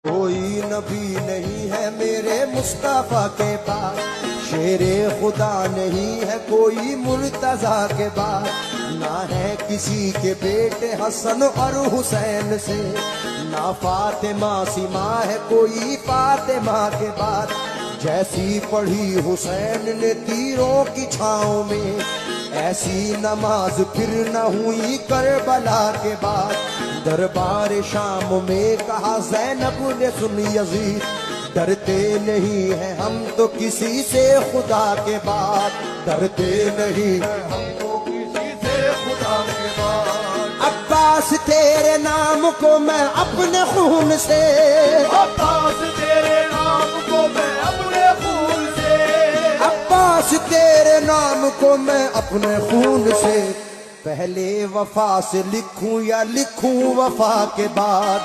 कोई नबी नहीं है मेरे मुस्तफा के पास, शेरे खुदा नहीं है कोई मुर्तजा के बाद, ना है किसी के बेटे हसन और हुसैन से, ना फातिमा सीमा है कोई फातिमा के बाद। जैसी पढ़ी हुसैन ने तीरों की छाँव में, ऐसी नमाज फिर न हुई करबला के बाद। दरबार शाम में कहा ज़ैनब ने सुन यजीद, डरते नहीं है हम तो किसी से खुदा के बाद, डरते नहीं है हम तो किसी से खुदा के बाद। अब्बास तेरे नाम को मैं अपने खून से, अब्बास तेरे नाम को मैं अपने खून से, अब्बास तेरे नाम को मैं अपने खून से, पहले वफा से लिखूं या लिखूं वफा के बाद।